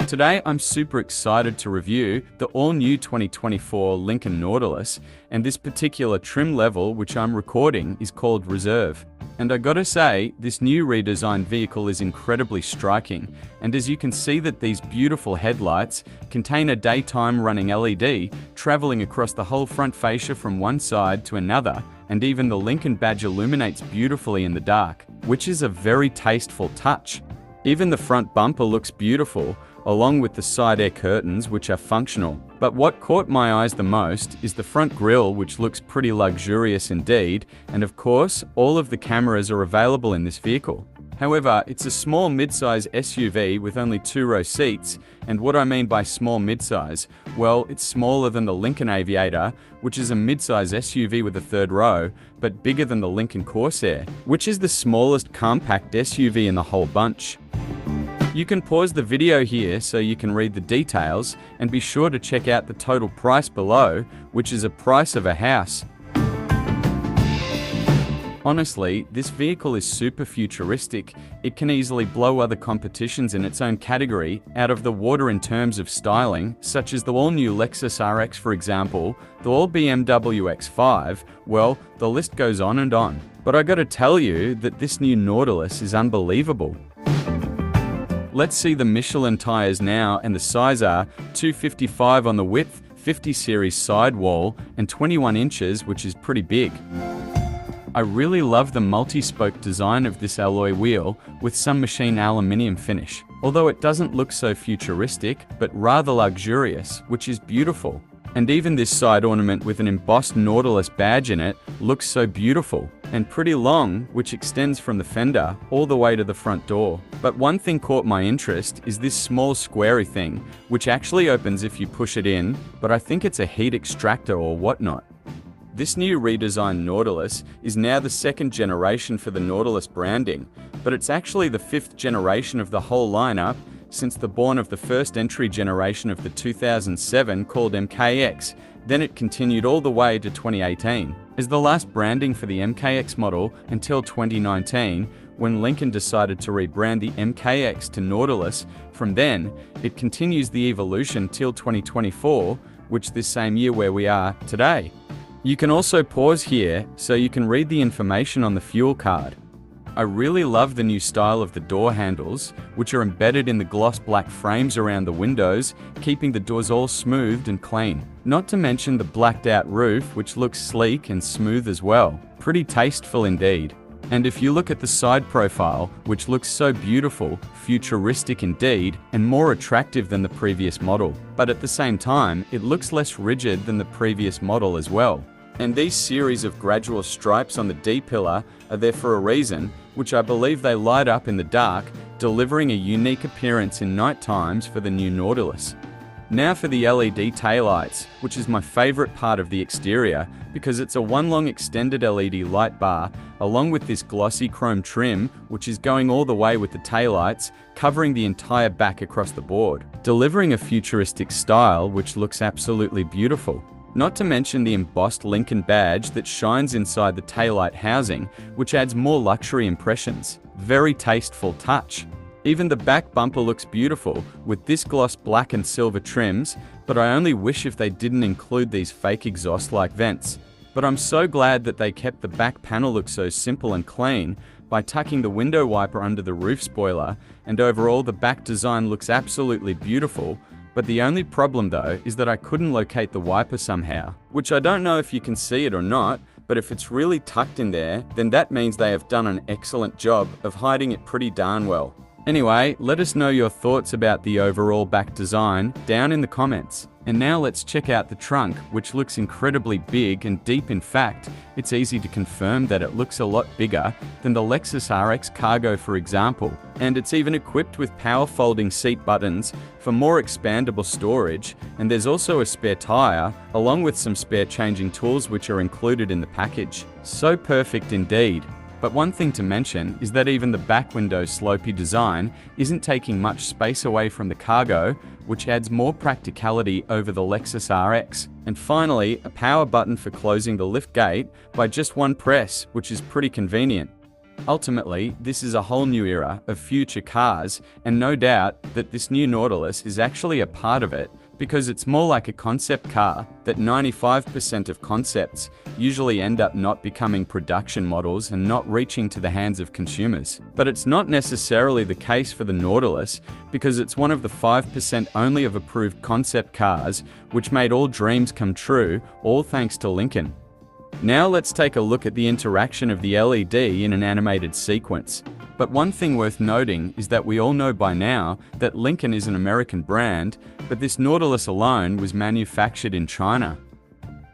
And today I'm super excited to review the all-new 2024 Lincoln Nautilus, and this particular trim level which I'm recording is called Reserve. And I gotta say, this new redesigned vehicle is incredibly striking, and as you can see that these beautiful headlights contain a daytime running LED traveling across the whole front fascia from one side to another, and even the Lincoln badge illuminates beautifully in the dark, which is a very tasteful touch. Even the front bumper looks beautiful, along with the side air curtains which are functional. But what caught my eyes the most is the front grille, which looks pretty luxurious indeed, and of course, all of the cameras are available in this vehicle. However, it's a small midsize SUV with only 2-row seats, and what I mean by small midsize, well, it's smaller than the Lincoln Aviator, which is a midsize SUV with a 3rd row, but bigger than the Lincoln Corsair, which is the smallest compact SUV in the whole bunch. You can pause the video here so you can read the details, and be sure to check out the total price below, which is a price of a house. Honestly, this vehicle is super futuristic. It can easily blow other competitions in its own category out of the water in terms of styling, such as the all-new Lexus RX for example, the all BMW X5, well, the list goes on and on. But I gotta tell you that this new Nautilus is unbelievable. Let's see the Michelin tires now, and the size are 255 on the width, 50 series sidewall, and 21 inches, which is pretty big. I really love the multi-spoke design of this alloy wheel with some machined aluminium finish, although it doesn't look so futuristic, but rather luxurious, which is beautiful. And even this side ornament with an embossed Nautilus badge in it looks so beautiful, and pretty long, which extends from the fender all the way to the front door. But one thing caught my interest is this small squarey thing, which actually opens if you push it in, but I think it's a heat extractor or whatnot. This new redesigned Nautilus is now the 2nd generation for the Nautilus branding, but it's actually the 5th generation of the whole lineup since the born of the first entry generation of the 2007 called MKX. Then it continued all the way to 2018 as the last branding for the MKX model until 2019, when Lincoln decided to rebrand the MKX to Nautilus. From then, it continues the evolution till 2024, which this same year where we are today. You can also pause here so you can read the information on the fuel card. I really love the new style of the door handles, which are embedded in the gloss black frames around the windows, keeping the doors all smoothed and clean. Not to mention the blacked out roof, which looks sleek and smooth as well. Pretty tasteful indeed. And if you look at the side profile, which looks so beautiful, futuristic indeed, and more attractive than the previous model. But at the same time, it looks less rigid than the previous model as well. And these series of gradual stripes on the D-pillar are there for a reason, which I believe they light up in the dark, delivering a unique appearance in night times for the new Nautilus. Now for the LED taillights, which is my favorite part of the exterior because it's a one long extended LED light bar along with this glossy chrome trim, which is going all the way with the taillights, covering the entire back across the board, delivering a futuristic style which looks absolutely beautiful. Not to mention the embossed Lincoln badge that shines inside the taillight housing, which adds more luxury impressions. Very tasteful touch. Even the back bumper looks beautiful with this gloss black and silver trims, but I only wish if they didn't include these fake exhaust-like vents. But I'm so glad that they kept the back panel look so simple and clean by tucking the window wiper under the roof spoiler, and overall the back design looks absolutely beautiful. But the only problem though is that I couldn't locate the wiper somehow, which I don't know if you can see it or not, but if it's really tucked in there, then that means they have done an excellent job of hiding it pretty darn well. Anyway, let us know your thoughts about the overall back design down in the comments. And now let's check out the trunk, which looks incredibly big and deep. In fact, it's easy to confirm that it looks a lot bigger than the Lexus RX Cargo for example. And it's even equipped with power folding seat buttons for more expandable storage, and there's also a spare tire, along with some spare changing tools which are included in the package. So perfect indeed. But one thing to mention is that even the back window slopey design isn't taking much space away from the Cargo, which adds more practicality over the Lexus RX. And finally, a power button for closing the lift gate by just one press, which is pretty convenient. Ultimately, this is a whole new era of future cars, and no doubt that this new Nautilus is actually a part of it, because it's more like a concept car that 95% of concepts usually end up not becoming production models and not reaching to the hands of consumers. But it's not necessarily the case for the Nautilus, because it's one of the 5% only of approved concept cars, which made all dreams come true, all thanks to Lincoln. Now let's take a look at the interaction of the LED in an animated sequence. But one thing worth noting is that we all know by now that Lincoln is an American brand, but this Nautilus alone was manufactured in China.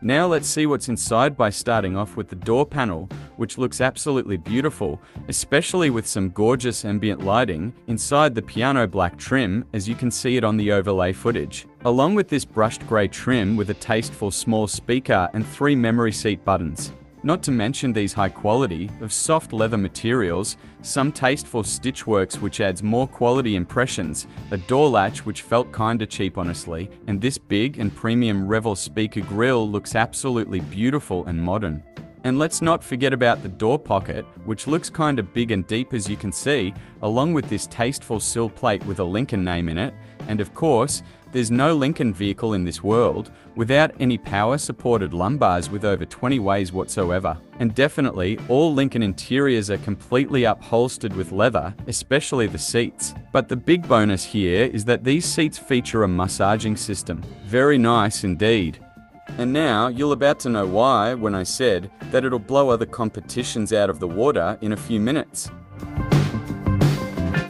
Now let's see what's inside by starting off with the door panel, which looks absolutely beautiful, especially with some gorgeous ambient lighting inside the piano black trim, as you can see it on the overlay footage. Along with this brushed grey trim with a tasteful small speaker and 3 memory seat buttons. Not to mention these high quality of soft leather materials, some tasteful stitchworks which adds more quality impressions, a door latch which felt kinda cheap honestly, and this big and premium Revel speaker grille looks absolutely beautiful and modern. And let's not forget about the door pocket, which looks kinda big and deep as you can see, along with this tasteful sill plate with a Lincoln name in it, and of course, there's no Lincoln vehicle in this world without any power-supported lumbars with over 20 ways whatsoever. And definitely, all Lincoln interiors are completely upholstered with leather, especially the seats. But the big bonus here is that these seats feature a massaging system. Very nice indeed. And now, you're about to know why when I said that it'll blow other competitions out of the water in a few minutes.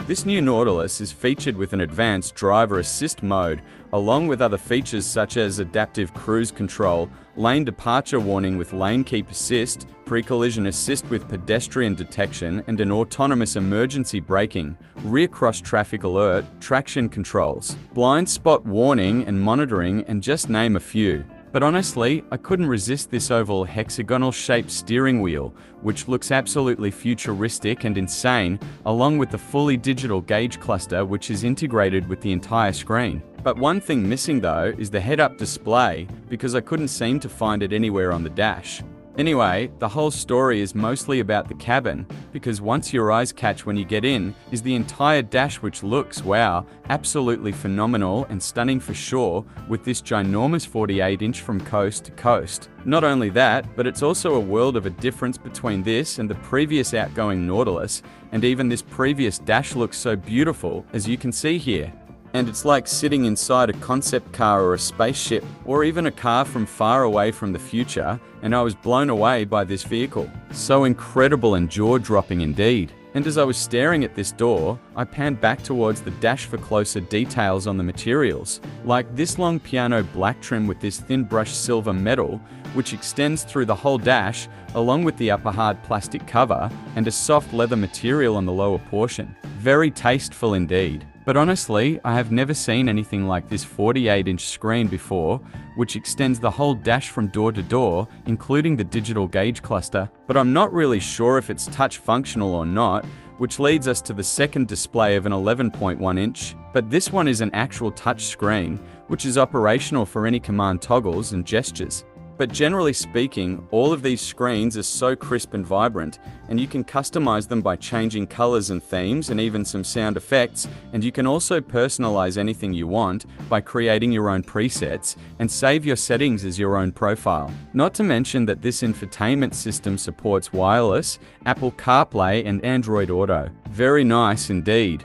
This new Nautilus is featured with an advanced driver assist mode, along with other features such as adaptive cruise control, lane departure warning with lane keep assist, pre-collision assist with pedestrian detection, and an autonomous emergency braking, rear cross traffic alert, traction controls, blind spot warning and monitoring, and just name a few. But honestly, I couldn't resist this oval hexagonal-shaped steering wheel, which looks absolutely futuristic and insane, along with the fully digital gauge cluster which is integrated with the entire screen. But one thing missing though is the head-up display, because I couldn't seem to find it anywhere on the dash. Anyway, the whole story is mostly about the cabin, because once your eyes catch when you get in, is the entire dash which looks, wow, absolutely phenomenal and stunning for sure, with this ginormous 48-inch from coast to coast. Not only that, but it's also a world of a difference between this and the previous outgoing Nautilus, and even this previous dash looks so beautiful, as you can see here. And it's like sitting inside a concept car or a spaceship, or even a car from far away from the future, and I was blown away by this vehicle. So incredible and jaw-dropping indeed. And as I was staring at this door, I panned back towards the dash for closer details on the materials, like this long piano black trim with this thin brushed silver metal, which extends through the whole dash, along with the upper hard plastic cover, and a soft leather material on the lower portion. Very tasteful indeed. But honestly, I have never seen anything like this 48-inch screen before, which extends the whole dash from door to door, including the digital gauge cluster. But I'm not really sure if it's touch functional or not, which leads us to the second display of an 11.1 inch. But this one is an actual touch screen, which is operational for any command toggles and gestures. But generally speaking, all of these screens are so crisp and vibrant, and you can customize them by changing colors and themes and even some sound effects, and you can also personalize anything you want by creating your own presets and save your settings as your own profile. Not to mention that this infotainment system supports wireless, Apple CarPlay and Android Auto. Very nice indeed.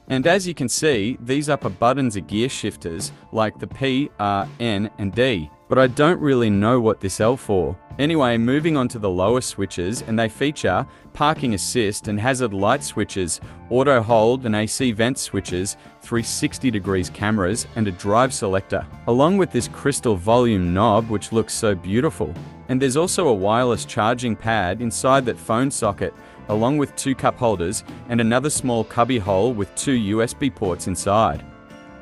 And as you can see, these upper buttons are gear shifters, like the P, R, N, and D. But I don't really know what this L for. Anyway, moving on to the lower switches, and they feature parking assist and hazard light switches, auto hold and AC vent switches, 360 degrees cameras, and a drive selector, along with this crystal volume knob which looks so beautiful. And there's also a wireless charging pad inside that phone socket, along with 2 cup holders and another small cubby hole with 2 USB ports inside.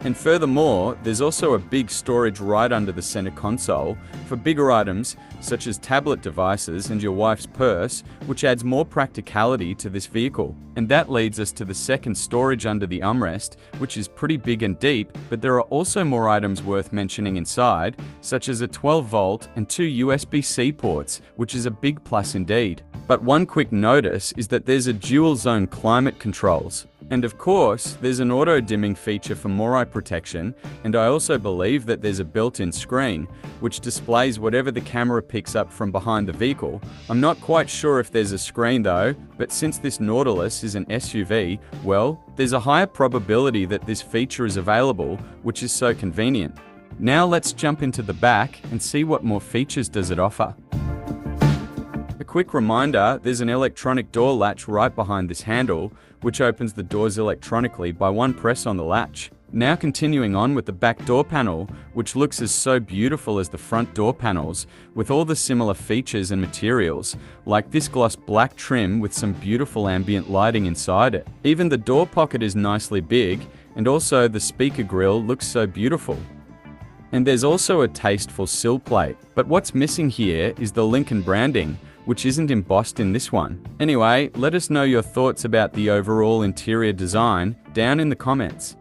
And furthermore, there's also a big storage right under the center console for bigger items such as tablet devices and your wife's purse, which adds more practicality to this vehicle. And that leads us to the second storage under the armrest, which is pretty big and deep, but there are also more items worth mentioning inside, such as a 12-volt and 2 USB-C ports, which is a big plus indeed. But one quick notice is that there's a dual zone climate controls. And of course, there's an auto dimming feature for more eye protection, and I also believe that there's a built-in screen, which displays whatever the camera picks up from behind the vehicle. I'm not quite sure if there's a screen though, but since this Nautilus is an SUV, well, there's a higher probability that this feature is available, which is so convenient. Now let's jump into the back and see what more features does it offer. A quick reminder, there's an electronic door latch right behind this handle, which opens the doors electronically by one press on the latch. Now continuing on with the back door panel, which looks as so beautiful as the front door panels, with all the similar features and materials, like this gloss black trim with some beautiful ambient lighting inside it. Even the door pocket is nicely big, and also the speaker grille looks so beautiful. And there's also a tasteful sill plate, but what's missing here is the Lincoln branding, which isn't embossed in this one. Anyway, let us know your thoughts about the overall interior design down in the comments.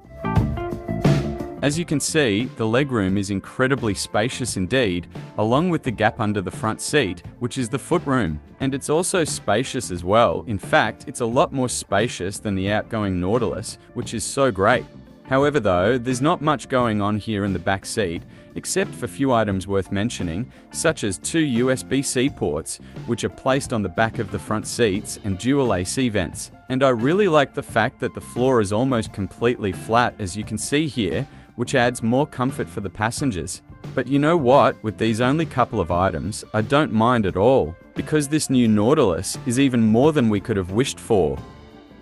As you can see, the legroom is incredibly spacious indeed, along with the gap under the front seat, which is the footroom. And it's also spacious as well. In fact, it's a lot more spacious than the outgoing Nautilus, which is so great. However though, there's not much going on here in the back seat, except for few items worth mentioning, such as 2 USB-C ports, which are placed on the back of the front seats, and dual AC vents. And I really like the fact that the floor is almost completely flat, as you can see here, which adds more comfort for the passengers. But you know what, with these only couple of items, I don't mind at all, because this new Nautilus is even more than we could have wished for.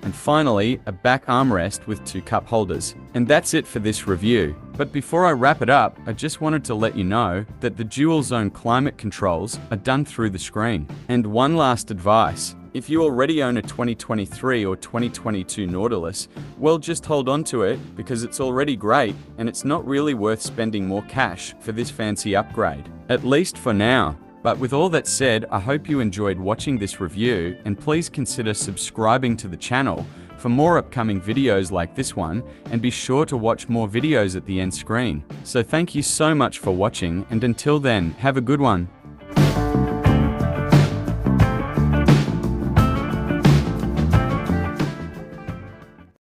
And finally, a back armrest with 2 cup holders. And that's it for this review. But before I wrap it up, I just wanted to let you know that the dual zone climate controls are done through the screen. And one last advice. If you already own a 2023 or 2022 Nautilus, well, just hold on to it because it's already great and it's not really worth spending more cash for this fancy upgrade. At least for now. But with all that said, I hope you enjoyed watching this review, and please consider subscribing to the channel for more upcoming videos like this one, and be sure to watch more videos at the end screen. So thank you so much for watching, and until then, have a good one.